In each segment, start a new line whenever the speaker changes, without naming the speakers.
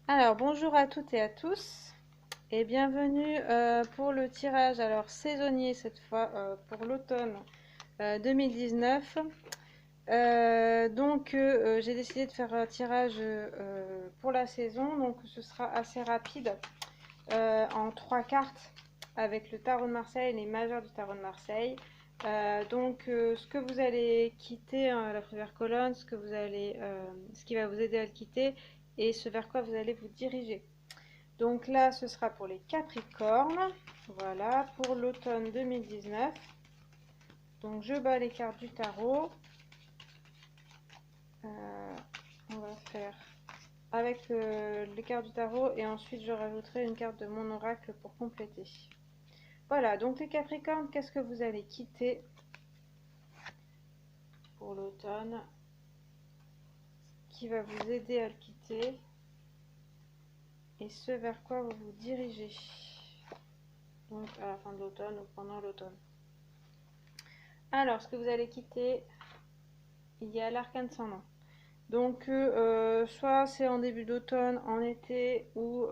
Alors, bonjour à toutes et à tous et bienvenue pour le tirage saisonnier cette fois pour l'automne 2019. J'ai décidé de faire un tirage pour la saison, donc ce sera assez rapide en 3 cartes avec le tarot de Marseille et les majeurs du tarot de Marseille. Ce que vous allez quitter, la première colonne, ce qui va vous aider à le quitter et ce vers quoi vous allez vous diriger. Donc là, ce sera pour les Capricornes. Voilà, pour l'automne 2019. Donc je bats les cartes du tarot. On va faire avec les cartes du tarot et ensuite je rajouterai une carte de mon oracle pour compléter. Voilà, donc les Capricornes, qu'est-ce que vous allez quitter pour l'automne qui va vous aider à le quitter et ce vers quoi vous vous dirigez donc à la fin de l'automne ou pendant l'automne. Alors, ce que vous allez quitter, il y a l'arcane sans nom. Donc, soit c'est en début d'automne, en été, ou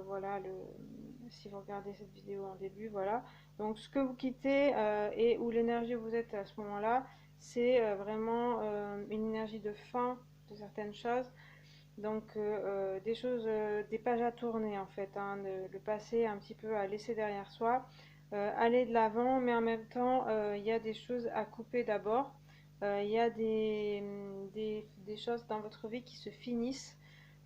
voilà, si vous regardez cette vidéo en début, voilà. Donc, ce que vous quittez et où l'énergie où vous êtes à ce moment-là, c'est vraiment une énergie de fin de certaines choses. Donc, des choses, des pages à tourner en fait, hein, le passé un petit peu à laisser derrière soi, aller de l'avant, mais en même temps, il y a des choses à couper d'abord. Il y a des choses dans votre vie qui se finissent.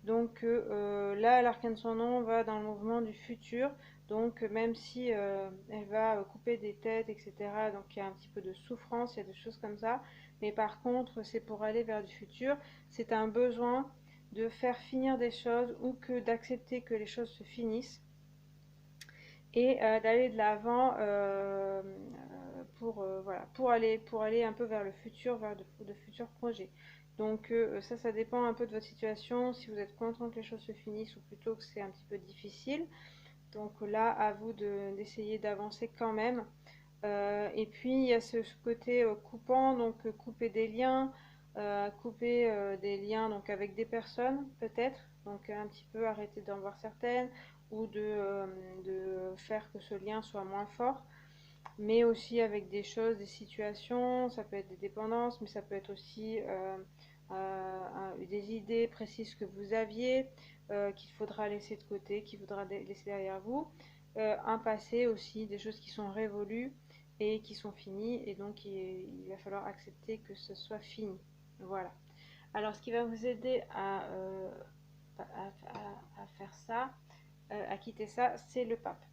Donc là, l'arcane son nom va dans le mouvement du futur. Donc même si elle va couper des têtes, etc. Donc il y a un petit peu de souffrance, il y a des choses comme ça. Mais par contre, c'est pour aller vers du futur. C'est un besoin de faire finir des choses ou que d'accepter que les choses se finissent et d'aller de l'avant voilà, pour aller un peu vers le futur, vers de futurs projets. Donc ça dépend un peu de votre situation, si vous êtes content que les choses se finissent ou plutôt que c'est un petit peu difficile. Donc là, à vous d'essayer d'avancer quand même. Et puis il y a ce côté coupant, donc couper des liens donc avec des personnes peut-être, donc un petit peu arrêter d'en voir certaines ou de faire que ce lien soit moins fort, mais aussi avec des choses, des situations, ça peut être des dépendances, mais ça peut être aussi des idées précises que vous aviez, qu'il faudra laisser de côté, qu'il faudra laisser derrière vous, un passé aussi, des choses qui sont révolues et qui sont finies, et donc il va falloir accepter que ce soit fini. Voilà. Alors, ce qui va vous aider à faire ça, à quitter ça, c'est le pape.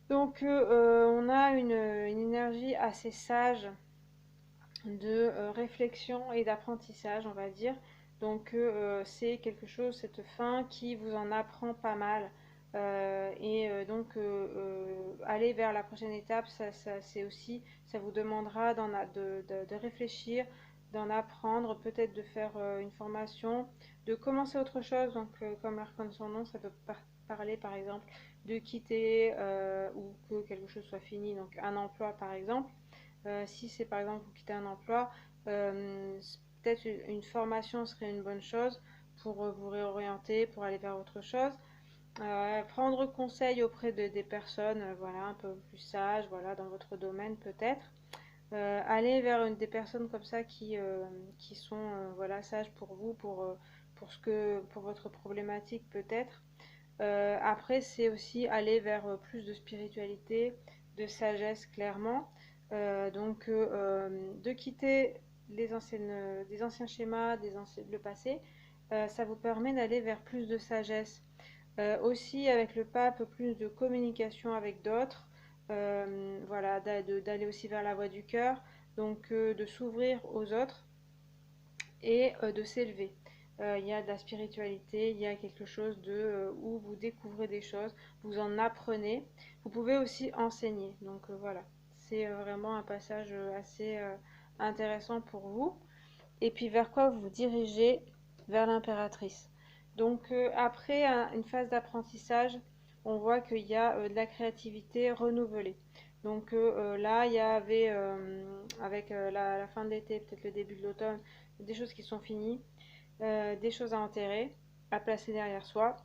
Donc, on a une énergie assez sage de réflexion et d'apprentissage, on va dire. Donc, c'est quelque chose, cette fin, qui vous en apprend pas mal. Aller vers la prochaine étape, c'est aussi, ça vous demandera de réfléchir, d'en apprendre, peut-être de faire une formation, de commencer autre chose. Donc, comme l'arcane son nom, ça peut parler par exemple de quitter ou que quelque chose soit fini, donc un emploi par exemple. Si c'est par exemple vous quittez un emploi, peut-être une formation serait une bonne chose pour vous réorienter, pour aller vers autre chose. Prendre conseil auprès des personnes voilà, un peu plus sages voilà, dans votre domaine peut-être. Aller vers des personnes comme ça qui sont voilà, sages pour vous, pour votre problématique peut-être. Après, c'est aussi aller vers plus de spiritualité, de sagesse clairement. De quitter des anciens schémas, le passé, ça vous permet d'aller vers plus de sagesse. Aussi avec le pape, plus de communication avec d'autres, voilà, d'aller aussi vers la voie du cœur, donc de s'ouvrir aux autres et de s'élever. Il y a de la spiritualité, il y a quelque chose où vous découvrez des choses, vous en apprenez. Vous pouvez aussi enseigner. Donc voilà, c'est vraiment un passage assez intéressant pour vous. Et puis vers quoi vous vous dirigez? Vers l'impératrice. Donc après une phase d'apprentissage, on voit qu'il y a de la créativité renouvelée. Donc là, il y avait, avec la fin de l'été, peut-être le début de l'automne, des choses qui sont finies, des choses à enterrer. à placer derrière soi,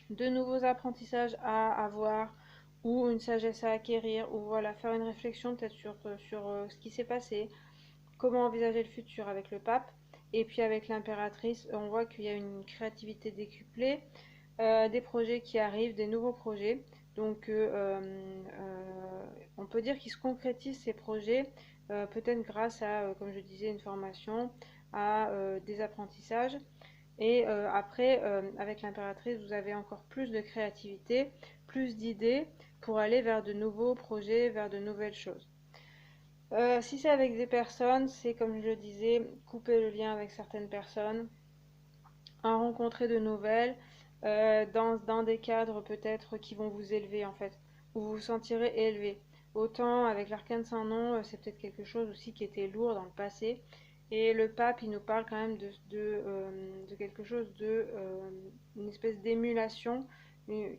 de nouveaux apprentissages à avoir ou une sagesse à acquérir, ou voilà, faire une réflexion peut-être sur ce qui s'est passé, comment envisager le futur avec le pape. Et puis avec l'impératrice, on voit qu'il y a une créativité décuplée, des projets qui arrivent, des nouveaux projets. Donc on peut dire qu'ils se concrétisent ces projets, peut-être grâce à, comme je disais, une formation, à des apprentissages. Et après, avec l'impératrice, vous avez encore plus de créativité, plus d'idées pour aller vers de nouveaux projets, vers de nouvelles choses. Si c'est avec des personnes, c'est comme je le disais, couper le lien avec certaines personnes, en rencontrer de nouvelles, dans des cadres peut-être qui vont vous élever en fait, où vous vous sentirez élevé. Autant avec l'arcane sans nom, c'est peut-être quelque chose aussi qui était lourd dans le passé. Et le pape, il nous parle quand même de quelque chose une espèce d'émulation,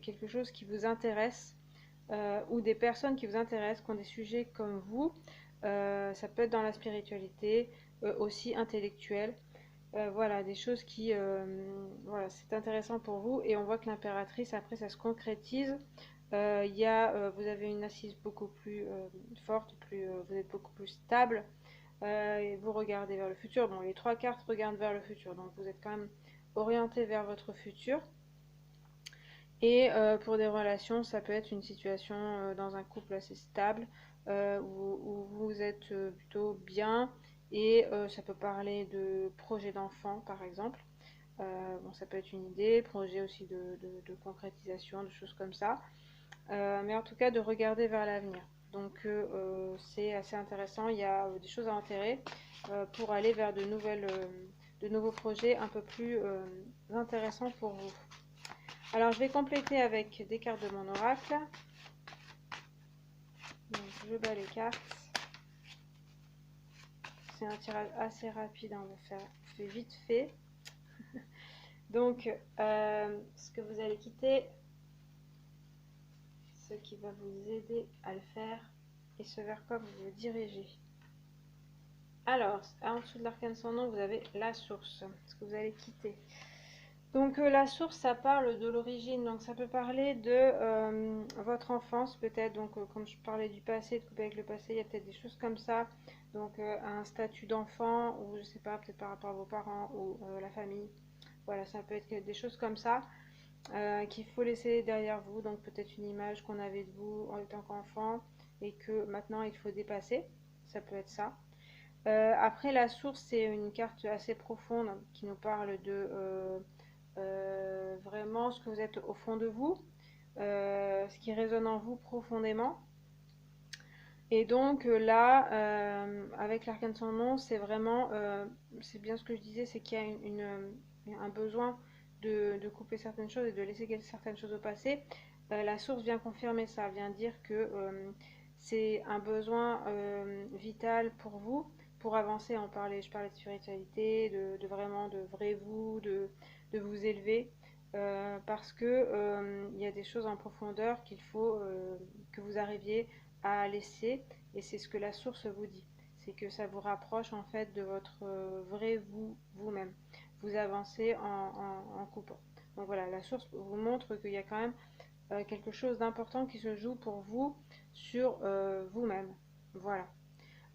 quelque chose qui vous intéresse, ou des personnes qui vous intéressent, qui ont des sujets comme vous. Ça peut être dans la spiritualité, aussi intellectuelle. Voilà, des choses qui, voilà, c'est intéressant pour vous. Et on voit que l'impératrice, après, ça se concrétise. Vous avez une assise beaucoup plus forte, vous êtes beaucoup plus stable. Et vous regardez vers le futur. Bon, les trois cartes regardent vers le futur, donc vous êtes quand même orienté vers votre futur. Et pour des relations, ça peut être une situation dans un couple assez stable, où vous êtes plutôt bien, et ça peut parler de projet d'enfant par exemple. Bon, ça peut être une idée, projet aussi de concrétisation, de choses comme ça. Mais en tout cas, de regarder vers l'avenir. Donc c'est assez intéressant, il y a des choses à enterrer pour aller vers de nouveaux projets un peu plus intéressants pour vous. Alors, je vais compléter avec des cartes de mon oracle. Donc, je bats les cartes. C'est un tirage assez rapide, hein, on fait vite fait. Donc, ce que vous allez quitter, ce qui va vous aider à le faire, et ce vers quoi vous vous dirigez. Alors, en dessous de l'arcane sans nom, vous avez la source, ce que vous allez quitter. Donc la source, ça parle de l'origine, donc ça peut parler de votre enfance peut-être, donc comme je parlais du passé, de couper avec le passé, il y a peut-être des choses comme ça, donc un statut d'enfant, ou je sais pas, peut-être par rapport à vos parents ou la famille, voilà, ça peut être des choses comme ça qu'il faut laisser derrière vous, donc peut-être une image qu'on avait de vous en tant qu'enfant et que maintenant il faut dépasser, ça peut être ça. Après la source, c'est une carte assez profonde qui nous parle de vraiment ce que vous êtes au fond de vous, ce qui résonne en vous profondément. Et donc là, avec l'arcane sans nom, c'est vraiment, c'est bien ce que je disais, c'est qu'il y a un besoin de couper certaines choses et de laisser certaines choses au passé. La source vient confirmer ça, vient dire que c'est un besoin vital pour vous, pour avancer. Je parlais de spiritualité, de vraiment de vrai vous, de vous élever. Parce que il y a des choses en profondeur qu'il faut que vous arriviez à laisser, et c'est ce que la source vous dit, c'est que ça vous rapproche en fait de votre vrai vous, vous-même. Vous avancez en coupant. Donc voilà, la source vous montre qu'il y a quand même quelque chose d'important qui se joue pour vous sur vous-même. Voilà.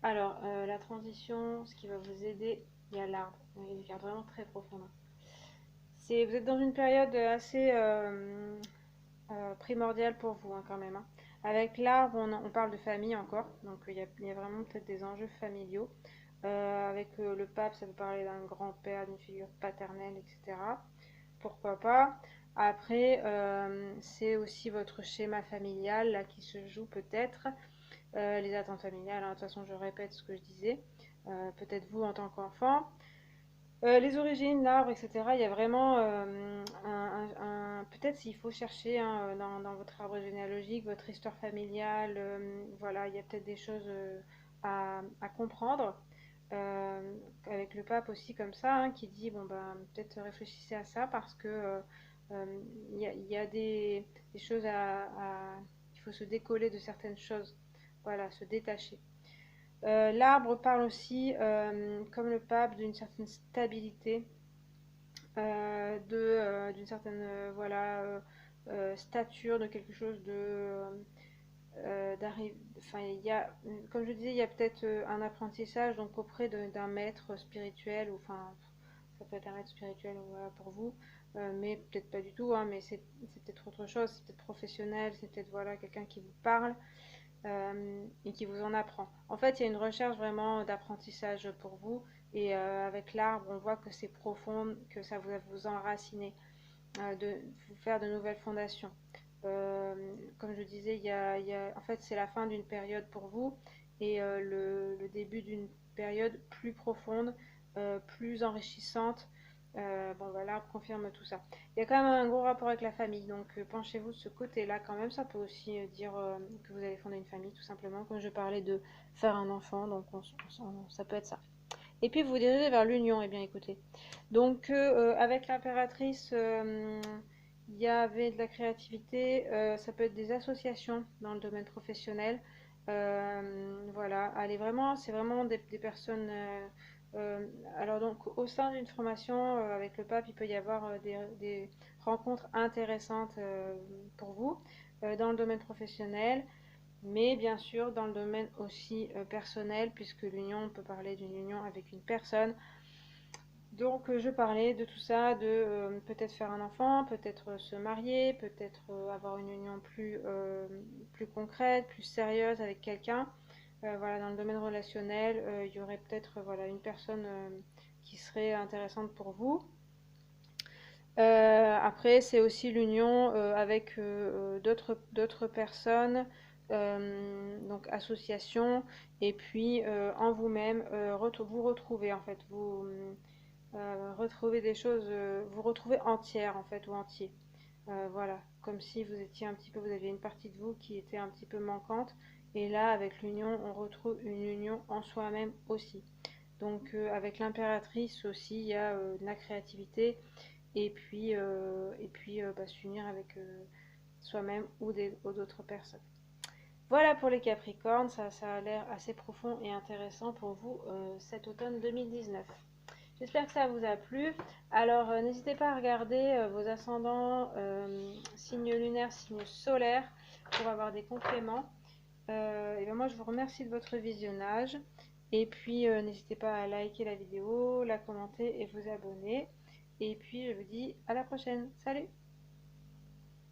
Alors, la transition, ce qui va vous aider, il y a l'arbre. Il y a une carte vraiment très profonde. Vous êtes dans une période assez primordiale pour vous hein, quand même. Hein. Avec l'arbre, on parle de famille encore, donc il y a vraiment peut-être des enjeux familiaux. Avec le pape, ça peut parler d'un grand-père, d'une figure paternelle, etc. Pourquoi pas. Après, c'est aussi votre schéma familial là, qui se joue peut-être. Les attentes familiales, hein, de toute façon, je répète ce que je disais. Peut-être vous en tant qu'enfant. Les origines, l'arbre, etc. Il y a vraiment peut-être s'il faut chercher hein, dans votre arbre généalogique, votre histoire familiale, voilà, il y a peut-être des choses à comprendre. Avec le pape aussi comme ça, hein, qui dit bon ben peut-être réfléchissez à ça parce que il y a des choses il faut se décoller de certaines choses, voilà, se détacher. L'arbre parle aussi, comme le pape, d'une certaine stabilité, d'une certaine stature, de quelque chose enfin il y a, comme je disais, il y a peut-être un apprentissage donc auprès d'un maître spirituel, ou enfin ça peut être un maître spirituel, voilà, pour vous, mais peut-être pas du tout, hein, mais c'est peut-être autre chose, c'est peut-être professionnel, c'est peut-être voilà quelqu'un qui vous parle et qui vous en apprend. En fait, il y a une recherche vraiment d'apprentissage pour vous, et avec l'arbre, on voit que c'est profond, que ça va vous enraciner, de vous faire de nouvelles fondations. Comme je disais, en fait, c'est la fin d'une période pour vous, et le début d'une période plus profonde, plus enrichissante. Bon, voilà, on confirme tout ça. Il y a quand même un gros rapport avec la famille, donc penchez-vous de ce côté-là quand même. Ça peut aussi dire que vous allez fonder une famille, tout simplement. Comme je parlais de faire un enfant, donc ça peut être ça. Et puis vous dirigez vers l'union. Eh bien, écoutez. Donc, avec l'impératrice, il y avait de la créativité. Ça peut être des associations dans le domaine professionnel. Voilà, allez vraiment, c'est vraiment des personnes. Euh, alors donc, au sein d'une formation avec le pape, il peut y avoir des rencontres intéressantes pour vous dans le domaine professionnel, mais bien sûr dans le domaine aussi personnel, puisque l'union, on peut parler d'une union avec une personne. Donc je parlais de tout ça, de peut-être faire un enfant, peut-être se marier, peut-être avoir une union plus concrète, plus sérieuse avec quelqu'un. Voilà, dans le domaine relationnel, il y aurait peut-être voilà, une personne qui serait intéressante pour vous. Après, c'est aussi l'union avec d'autres personnes, donc association, et puis en vous-même, vous retrouver en fait, retrouver des choses, vous retrouver entière en fait, ou entier. Voilà, comme si vous étiez un petit peu, vous aviez une partie de vous qui était un petit peu manquante, et là, avec l'union, on retrouve une union en soi-même aussi. Donc, avec l'impératrice aussi, il y a de la créativité, et puis bah, s'unir avec soi-même ou d'autres personnes. Voilà pour les Capricornes, ça a l'air assez profond et intéressant pour vous cet automne 2019. J'espère que ça vous a plu. Alors, n'hésitez pas à regarder vos ascendants, signes lunaires, signes solaires, pour avoir des compléments. Et ben moi, je vous remercie de votre visionnage. Et puis, n'hésitez pas à liker la vidéo, la commenter et vous abonner. Et puis, je vous dis à la prochaine. Salut!